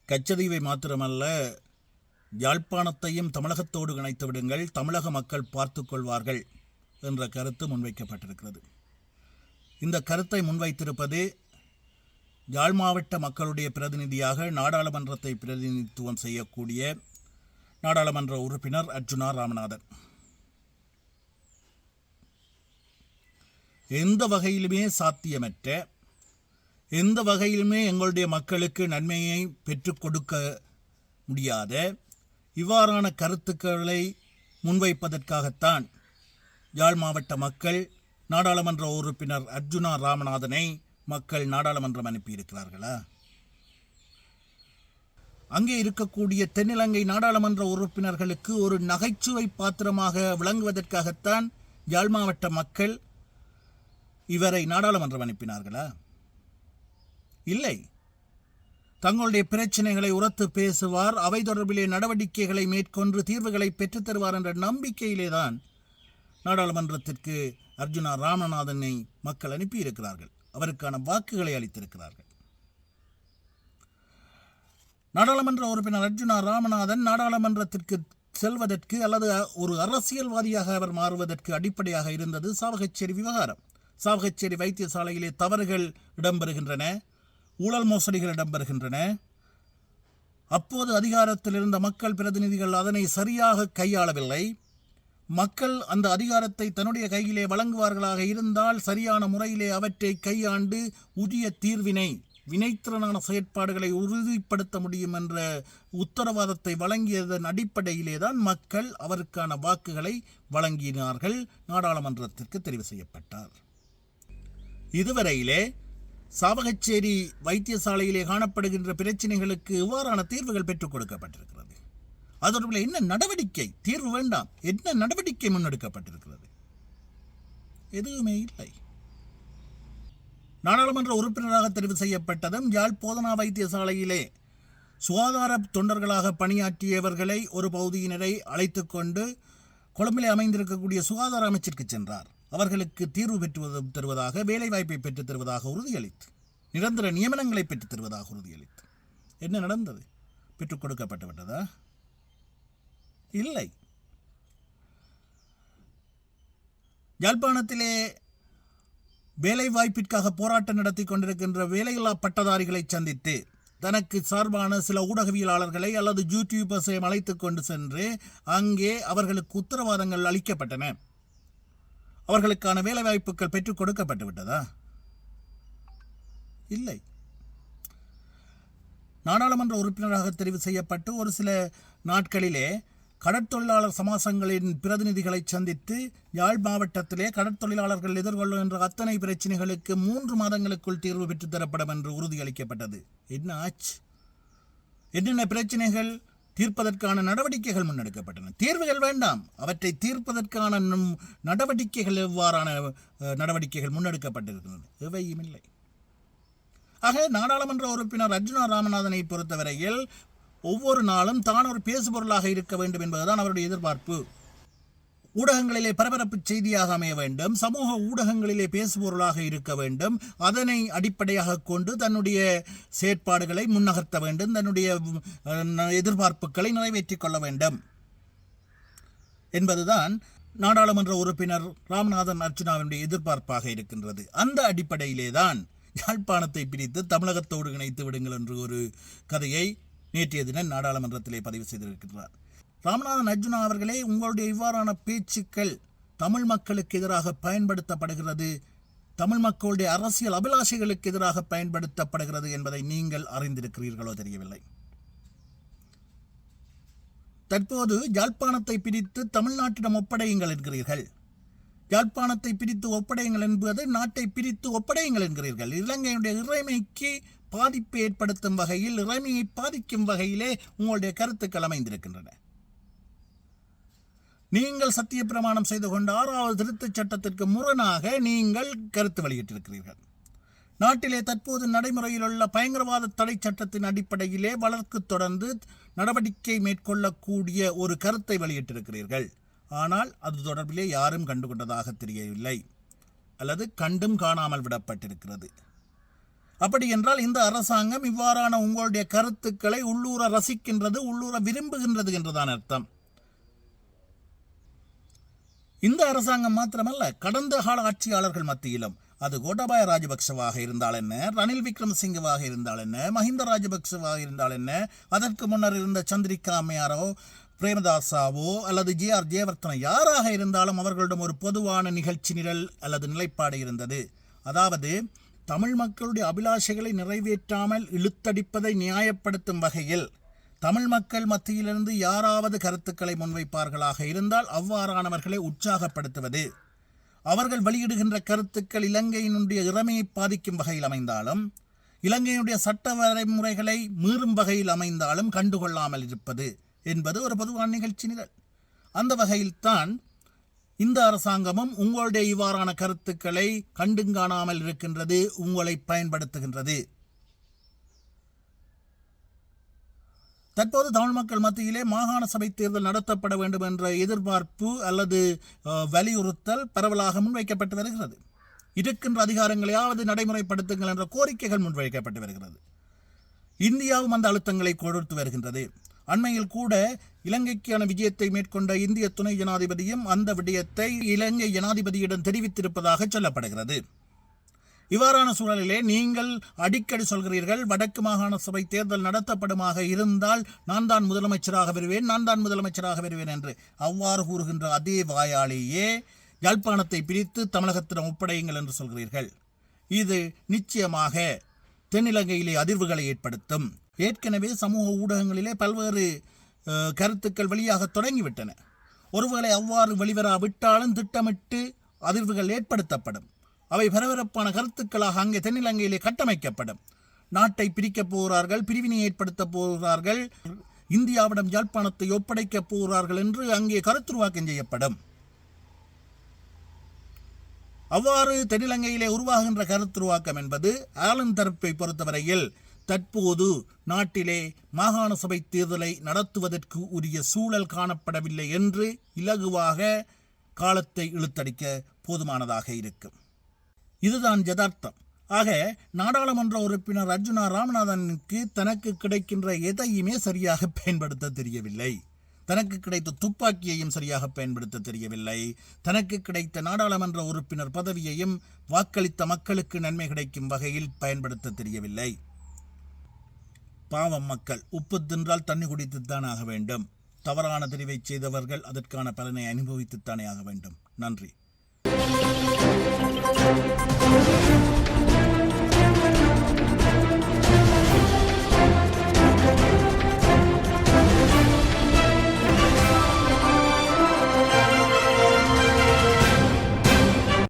கச்சதீவை மாத்திரமல்ல, யாழ்ப்பாணத்தையும் தமிழகத்தோடு இணைத்து விடுங்கள், தமிழக மக்கள் பார்த்து கொள்வார்கள் என்ற கருத்து முன்வைக்கப்பட்டிருக்கிறது. இந்த கருத்தை முன்வைத்திருப்பது யாழ் மாவட்ட மக்களுடைய பிரதிநிதியாக நாடாளுமன்றத்தை பிரதிநிதித்துவம் செய்யக்கூடிய நாடாளுமன்ற உறுப்பினர் அர்ஜுனா ராமநாதன். எந்த வகையிலுமே சாத்தியமற்ற, எந்த வகையிலுமே எங்களுடைய மக்களுக்கு நன்மையை பெற்றுக் கொடுக்க முடியாத இவ்வாறான கருத்துக்களை முன்வைப்பதற்காகத்தான் யாழ் மாவட்ட மக்கள் நாடாளுமன்ற உறுப்பினர் அர்ஜுனா ராமநாதனை மக்கள் நாடாளுமன்றம் அனுப்பியிருக்கிறார்களா? அங்கே இருக்கக்கூடிய தென்னிலங்கை நாடாளுமன்ற உறுப்பினர்களுக்கு ஒரு நகைச்சுவை பாத்திரமாக விளங்குவதற்காகத்தான் யாழ் மாவட்ட மக்கள் இவரை நாடாளுமன்றம் அனுப்பினார்களா? இல்லை. தங்களுடைய பிரச்சனைகளை உரத்து பேசுவார், அவை தொடர்பிலே நடவடிக்கைகளை மேற்கொண்டு தீர்வுகளை பெற்றுத் தருவார் என்ற நம்பிக்கையிலேதான் நாடாளுமன்றத்திற்கு அர்ஜுனா ராமநாதனை மக்கள் அனுப்பியிருக்கிறார்கள். அவருக்கான வாக்குகளை அளித்திருக்கிறார்கள். நாடாளுமன்ற உறுப்பினர் அர்ஜுனா ராமநாதன் நாடாளுமன்றத்திற்கு செல்வதற்கு அல்லது ஒரு அரசியல்வாதியாக அவர் மாறுவதற்கு அடிப்படையாக இருந்தது சாவகச்சேரி விவகாரம். சாவகச்சேரி வைத்தியசாலையிலே தவறுகள் இடம்பெறுகின்றன, ஊழல் மோசடிகள் இடம்பெறுகின்றன. அப்போது அதிகாரத்தில் இருந்த மக்கள் பிரதிநிதிகள் அதனை சரியாக கையாளவில்லை. மக்கள் அந்த அதிகாரத்தை தன்னுடைய கையிலே வழங்குவார்களாக இருந்தால் சரியான முறையிலே அவற்றை கையாண்டு உரிய தீர்வினை, வினைத்திறனான செயற்பாடுகளை உறுதிப்படுத்த முடியும் என்ற உத்தரவாதத்தை வழங்கியதன் அடிப்படையிலே தான் மக்கள் அவருக்கான வாக்குகளை வழங்கினார்கள். நாடாளுமன்றத்திற்கு தெரிவு செய்யப்பட்டார். இதுவரையிலே சாவகச்சேரி வைத்தியசாலையிலே காணப்படுகின்ற பிரச்சனைகளுக்கு இவ்வாறான தீர்வுகள் பெற்றுக் கொடுக்கப்பட்டிருக்கிறது. அதோடு என்ன நடவடிக்கை, தீர்வு வேண்டாம், என்ன நடவடிக்கை முன்னெடுக்கப்பட்டிருக்கிறது? எதுவுமே இல்லை. நாடாளுமன்ற உறுப்பினராக தெரிவு செய்யப்பட்டதும் யாழ் போதனா வைத்தியசாலையிலே சுகாதார தொண்டர்களாக பணியாற்றியவர்களை ஒரு பகுதியினரை அழைத்து கொண்டு கொழும்பிலே அமைந்திருக்கக்கூடிய சுகாதார அமைச்சிற்கு சென்றார். அவர்களுக்கு தீர்வு பெற்று தருவதாக, வேலைவாய்ப்பை பெற்றுத் தருவதாக உறுதியளித்து, நிரந்தர நியமனங்களை பெற்றுத் தருவதாக உறுதியளித்து என்ன நடந்தது? பெற்றுக் கொடுக்கப்பட்டு விட்டதா? இல்லை. யாழ்ப்பாணத்திலே வேலைவாய்ப்பிற்காக போராட்டம் நடத்தி கொண்டிருக்கின்ற வேலையில்லா பட்டதாரிகளை சந்தித்து தனக்கு சார்பான சில ஊடகவியலாளர்களை அல்லது யூடியூபர்ஸை அழைத்துக் கொண்டு சென்று அங்கே அவர்களுக்கு உத்தரவாதங்கள் அளிக்கப்பட்டன. அவர்களுக்கான வேலைவாய்ப்புகள் பெற்றுக் கொடுக்கப்பட்டு விட்டதா? இல்லை. நாடாளுமன்ற உறுப்பினராக தெரிவு செய்யப்பட்டு ஒரு சில நாட்களிலே கடற்தொழிலாளர் சமாசங்களின் பிரதிநிதிகளை சந்தித்து யாழ் மாவட்டத்திலே கடற்தொழிலாளர்கள் எதிர்கொள்ளுகின்ற அத்தனை பிரச்சனைகளுக்கு 3 மாதங்களுக்குள் தீர்வு பெற்றுத் தரப்படும் என்று உறுதியளிக்கப்பட்டது. என்ன ஆச்சு? என்னென்ன பிரச்சனைகள் தீர்ப்பதற்கான நடவடிக்கைகள் முன்னெடுக்கப்பட்டன? தீர்வுகள் வேண்டாம், அவற்றை தீர்ப்பதற்கான நடவடிக்கைகள், எவ்வாறான நடவடிக்கைகள் முன்னெடுக்கப்பட்டிருக்கின்றன? எவையும் இல்லை. ஆக நாடாளுமன்ற உறுப்பினர் அர்ஜுனா ராமநாதனை பொறுத்தவரையில் ஒவ்வொரு நாளும் தான் ஒரு பேசுபொருளாக இருக்க வேண்டும் என்பதுதான் அவருடைய எதிர்பார்ப்பு. ஊடகங்களிலே பரபரப்பு செய்தியாக அமைய வேண்டும், சமூக ஊடகங்களிலே பேசுபொருளாக இருக்க வேண்டும், அதனை அடிப்படையாக கொண்டு தன்னுடைய செயற்பாடுகளை முன்னகர்த்த வேண்டும், தன்னுடைய எதிர்பார்ப்புகளை நிறைவேற்றிக் கொள்ள வேண்டும் என்பதுதான் நாடாளுமன்ற உறுப்பினர் ராமநாதன் அர்ஜுனாவினுடைய எதிர்பார்ப்பாக இருக்கின்றது. அந்த அடிப்படையிலே தான் யாழ்ப்பாணத்தை பிரித்து தமிழகத்தோடு இணைத்து விடுங்கள் என்று ஒரு கதையை நேற்றைய தினம் நாடாளுமன்றத்திலே பதிவு செய்திருக்கிறார். ராமநாதன் அர்ஜுனா அவர்களே, உங்களுடைய இவ்வாறான பேச்சுக்கள் தமிழ் மக்களுக்கு எதிராக பயன்படுத்தப்படுகிறது, தமிழ் மக்களுடைய அரசியல் அபிலாஷைகளுக்கு எதிராக பயன்படுத்தப்படுகிறது என்பதை நீங்கள் அறிந்திருக்கிறீர்களோ தெரியவில்லை. தற்போது யாழ்ப்பாணத்தை பிரித்து தமிழ்நாட்டிடம் ஒப்படையுங்கள் என்கிறீர்கள். யாழ்ப்பாணத்தை பிரித்து ஒப்படையுங்கள் என்பது நாட்டை பிரித்து ஒப்படையுங்கள் என்கிறீர்கள். இலங்கையுடைய இறைமைக்கு பாதிப்பை ஏற்படுத்தும் வகையில், இறைமையை பாதிக்கும் வகையிலே உங்களுடைய கருத்துக்கள் அமைந்திருக்கின்றன. நீங்கள் சத்திய பிரமாணம் செய்து கொண்ட 6வது திருத்தச் சட்டத்திற்கு முரணாக நீங்கள் கருத்து வெளியிட்டிருக்கிறீர்கள். நாட்டிலே தற்போது நடைமுறையில் உள்ள பயங்கரவாத தடை சட்டத்தின் அடிப்படையிலே வழக்கு தொடர்ந்து நடவடிக்கை மேற்கொள்ளக்கூடிய ஒரு கருத்தை வெளியிட்டிருக்கிறீர்கள். ஆனால் அது தொடர்பிலே யாரும் கண்டுகொண்டதாக தெரியவில்லை, அல்லது கண்டும் காணாமல் விடப்பட்டிருக்கிறது. அப்படி என்றால் இந்த அரசாங்கம் இவ்வாறான உங்களுடைய கருத்துக்களை உள்ளூர ரசிக்கின்றது, உள்ளூர விரும்புகின்றது என்றுதான் அர்த்தம். இந்த அரசாங்கம் மாத்திரமல்ல, கடந்த கால ஆட்சியாளர்கள் மத்தியிலும், அது கோட்டாபாய ராஜபக்சவாக இருந்தால் என்ன, ரணில் விக்ரமசிங்கவாக இருந்தால் என்ன, மஹிந்த ராஜபக்சவாக இருந்தால் என்ன, அதற்கு முன்னர் இருந்த சந்திரிகா அம்மையாரோ பிரேமதாசாவோ அல்லது ஜே.ஆர். ஜெயவர்தன யாராக இருந்தாலும் அவர்களிடம் ஒரு பொதுவான நிகழ்ச்சி நிரல் அல்லது நிலைப்பாடு இருந்தது. அதாவது தமிழ் மக்களுடைய அபிலாஷைகளை நிறைவேற்றாமல் இழுத்தடிப்பதை நியாயப்படுத்தும் வகையில் தமிழ் மக்கள் மத்தியிலிருந்து யாராவது கருத்துக்களை முன்வைப்பார்களாக இருந்தால் அவ்வாறானவர்களை உற்சாகப்படுத்துவது, அவர்கள் வெளியிடுகின்ற கருத்துக்கள் இலங்கையினுடைய இறைமையை பாதிக்கும் வகையில் அமைந்தாலும், இலங்கையினுடைய சட்ட வரைமுறைகளை மீறும் வகையில் அமைந்தாலும் கண்டுகொள்ளாமல் இருப்பது என்பது ஒரு பொதுவான நிகழ்ச்சி நிரல். அந்த வகையில்தான் இந்த அரசாங்கமும் உங்களுடைய இவ்வாறான கருத்துக்களை கண்டுங்காணாமல் இருக்கின்றது, உங்களை பயன்படுத்துகின்றது. தற்போது தமிழ் மக்கள் மத்தியிலே மாகாண சபை தேர்தல் நடத்தப்பட வேண்டும் என்ற எதிர்பார்ப்பு அல்லது வலியுறுத்தல் பரவலாக முன்வைக்கப்பட்டு வருகிறது. இருக்கின்ற அதிகாரங்களையாவது நடைமுறைப்படுத்துங்கள் என்ற கோரிக்கைகள் முன்வைக்கப்பட்டு வருகிறது. இந்தியாவும் அந்த அழுத்தங்களை கொடுத்து வருகின்றது. அண்மையில் கூட இலங்கைக்கான விஜயத்தை மேற்கொண்ட இந்திய துணை ஜனாதிபதியும் அந்த விடயத்தை இலங்கை ஜனாதிபதியிடம் தெரிவித்திருப்பதாக சொல்லப்படுகிறது. இவ்வாறான சூழலிலே நீங்கள் அடிக்கடி சொல்கிறீர்கள், வடக்கு மாகாண சபை தேர்தல் நடத்தப்படுமாக இருந்தால் நான் தான் முதலமைச்சராக வருவேன் என்று. அவ்வாறு கூறுகின்ற அதே வாயாலேயே யாழ்ப்பாணத்தை பிரித்து தமிழகத்திடம் ஒப்படையுங்கள் என்று சொல்கிறீர்கள். இது நிச்சயமாக தென்னிலங்கையிலே அதிர்வுகளை ஏற்படுத்தும். ஏற்கனவே சமூக ஊடகங்களிலே பல்வேறு கருத்துக்கள் வெளியாக தொடங்கிவிட்டன. ஒருவேளை அவ்வாறு வெளிவராவிட்டாலும் திட்டமிட்டு அதிர்வுகள் ஏற்படுத்தப்படும். அவை பரபரப்பான கருத்துக்களாக அங்கே தென்னிலங்கையிலே கட்டமைக்கப்படும். நாட்டை பிரிக்கப் போகிறார்கள், பிரிவினை ஏற்படுத்தப் போகிறார்கள், இந்தியாவிடம் யாழ்ப்பாணத்தை ஒப்படைக்கப் போகிறார்கள் என்று அங்கே கருத்துருவாக்கம் செய்யப்படும். அவ்வாறு தென்னிலங்கையிலே உருவாகின்ற கருத்துருவாக்கம் என்பது ஆளும் தரப்பை பொறுத்தவரையில் தற்போது நாட்டிலே மாகாண சபை தேர்தலை நடத்துவதற்கு உரிய சூழல் காணப்படவில்லை என்று இலகுவாக காலத்தை இழுத்தடிக்க போதுமானதாக இருக்கும். இதுதான் யதார்த்தம். ஆக நாடாளுமன்ற உறுப்பினர் அர்ஜுனா ராமநாதனுக்கு தனக்கு கிடைக்கின்ற எதையுமே சரியாக பயன்படுத்த தெரியவில்லை. தனக்கு கிடைத்த துப்பாக்கியையும் சரியாக பயன்படுத்த தெரியவில்லை. தனக்கு கிடைத்த நாடாளுமன்ற உறுப்பினர் பதவியையும் வாக்களித்த மக்களுக்கு நன்மை கிடைக்கும் வகையில் பயன்படுத்த தெரியவில்லை. பாவம் மக்கள், உப்பு தின்றால் தண்ணி குடித்துத்தான் ஆக வேண்டும். தவறான தெரிவை செய்தவர்கள் அதற்கான பலனை அனுபவித்துத்தானே ஆக வேண்டும். நன்றி.